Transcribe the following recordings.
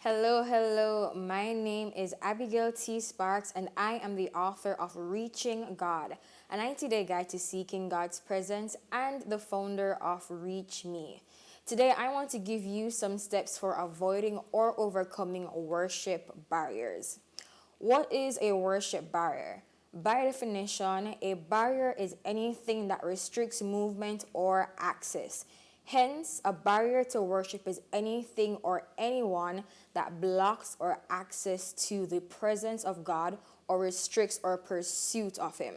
Hello, hello. My name is Abigail T. Sparks, and I am the author of Reaching God, a 90-day guide to seeking God's presence, and the founder of Reach Me. Today, I want to give you some steps for avoiding or overcoming worship barriers. What is a worship barrier? By definition, a barrier is anything that restricts movement or access. Hence, a barrier to worship is anything or anyone that blocks or access to the presence of God or restricts our pursuit of Him.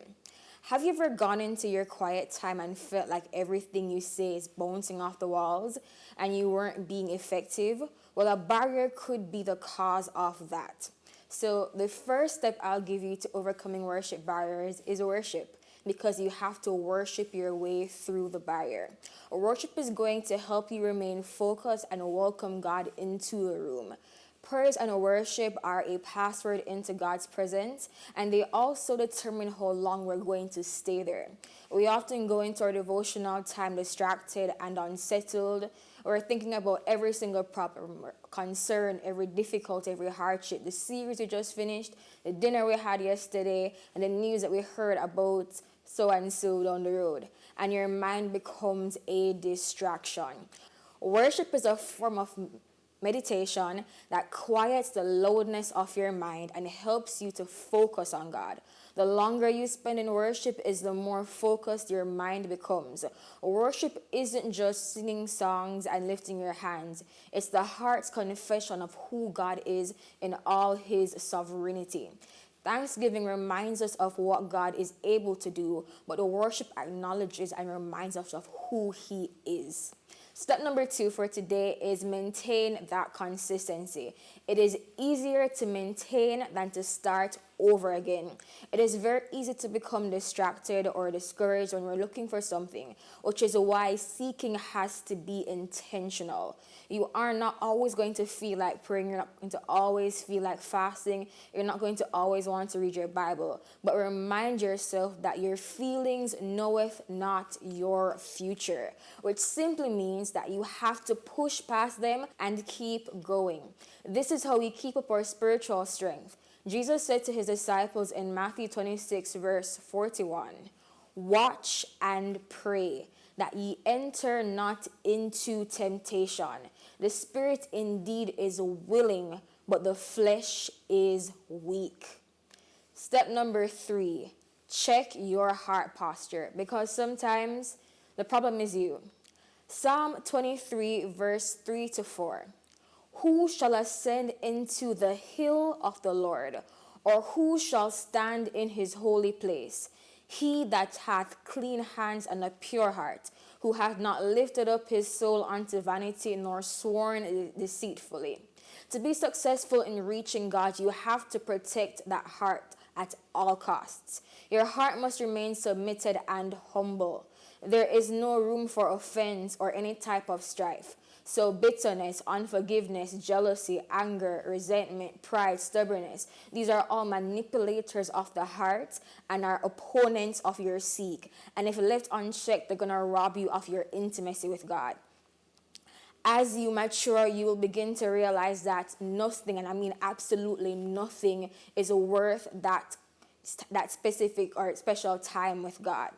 Have you ever gone into your quiet time and felt like everything you say is bouncing off the walls and you weren't being effective? Well, a barrier could be the cause of that. So, the first step I'll give you to overcoming worship barriers is worship, because you have to worship your way through the barrier. Worship is going to help you remain focused and welcome God into the room. Praise and worship are a password into God's presence, and they also determine how long we're going to stay there. We often go into our devotional time distracted and unsettled. We're thinking about every single problem, concern, every difficulty, every hardship, the series we just finished, the dinner we had yesterday, and the news that we heard about so and so down the road. And your mind becomes a distraction. Worship is a form of meditation that quiets the loudness of your mind and helps you to focus on God. The longer you spend in worship is the more focused your mind becomes. Worship isn't just singing songs and lifting your hands. It's the heart's confession of who God is in all His sovereignty. Thanksgiving reminds us of what God is able to do, but the worship acknowledges and reminds us of who He is. Step number 2 for today is maintain that consistency. It is easier to maintain than to start over again. It is very easy to become distracted or discouraged when we're looking for something, which is why seeking has to be intentional. You are not always going to feel like praying, you're not going to always feel like fasting, you're not going to always want to read your Bible, but remind yourself that your feelings knoweth not your future, which simply means that you have to push past them and keep going. This is how we keep up our spiritual strength. Jesus said to His disciples in Matthew 26, verse 41, "Watch and pray, that ye enter not into temptation. The spirit indeed is willing, but the flesh is weak." Step number 3, check your heart posture, because sometimes the problem is you. Psalm 23, verse 3 to 4. "Who shall ascend into the hill of the Lord? Or who shall stand in His holy place? He that hath clean hands and a pure heart, who hath not lifted up his soul unto vanity, nor sworn deceitfully." To be successful in reaching God, you have to protect that heart at all costs. Your heart must remain submitted and humble. There is no room for offense or any type of strife. So bitterness, unforgiveness, jealousy, anger, resentment, pride, stubbornness, these are all manipulators of the heart and are opponents of your seek. And if left unchecked, they're going to rob you of your intimacy with God. As you mature, you will begin to realize that nothing, and I mean absolutely nothing, is worth that specific or special time with God.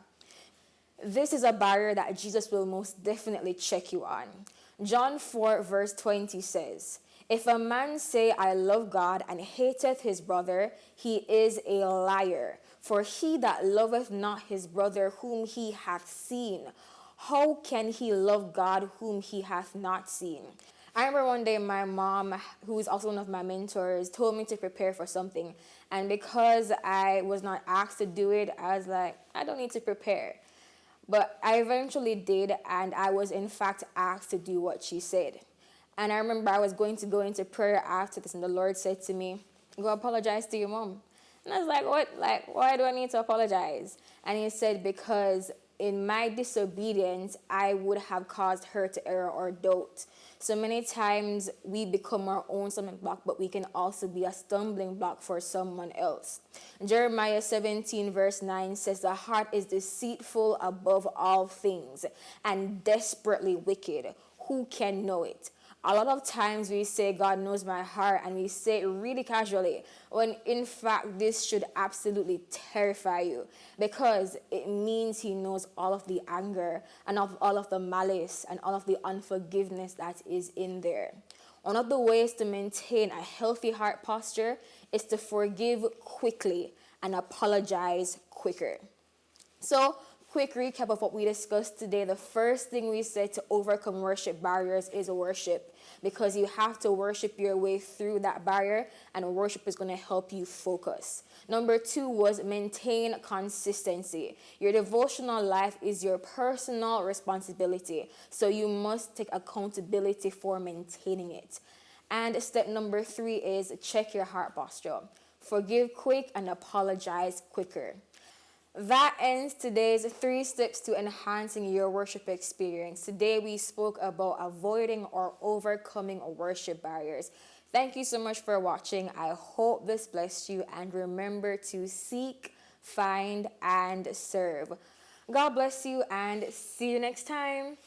This is a barrier that Jesus will most definitely check you on. John 4, verse 20 says, "If a man say, I love God, and hateth his brother, he is a liar. For he that loveth not his brother whom he hath seen, how can he love God whom he hath not seen?" I remember one day my mom, who is also one of my mentors, told me to prepare for something. And because I was not asked to do it, I was like, I don't need to prepare. But I eventually did, and I was in fact asked to do what she said. And I remember I was going to go into prayer after this, and the Lord said to me, "Go apologize to your mom." And I was like, what? Like, why do I need to apologize? And He said, because in my disobedience, I would have caused her to err or doubt. So many times we become our own stumbling block, but we can also be a stumbling block for someone else. Jeremiah 17 verse 9 says, "The heart is deceitful above all things and desperately wicked. Who can know it?" A lot of times we say God knows my heart and we say it really casually, when in fact this should absolutely terrify you, because it means he knows all of the anger and of all of the malice and all of the unforgiveness that is in there. One of the ways to maintain a healthy heart posture is to forgive quickly and apologize quicker. So, quick recap of what we discussed today. The first thing we said to overcome worship barriers is worship, because you have to worship your way through that barrier, and worship is going to help you focus. Number 2 was maintain consistency. Your devotional life is your personal responsibility, so you must take accountability for maintaining it. And step number 3 is check your heart posture. Forgive quick and apologize quicker. That ends today's 3 steps to enhancing your worship experience. Today we spoke about avoiding or overcoming worship barriers. Thank you so much for watching. I hope this blessed you, and remember to seek, find, and serve. God bless you, and see you next time.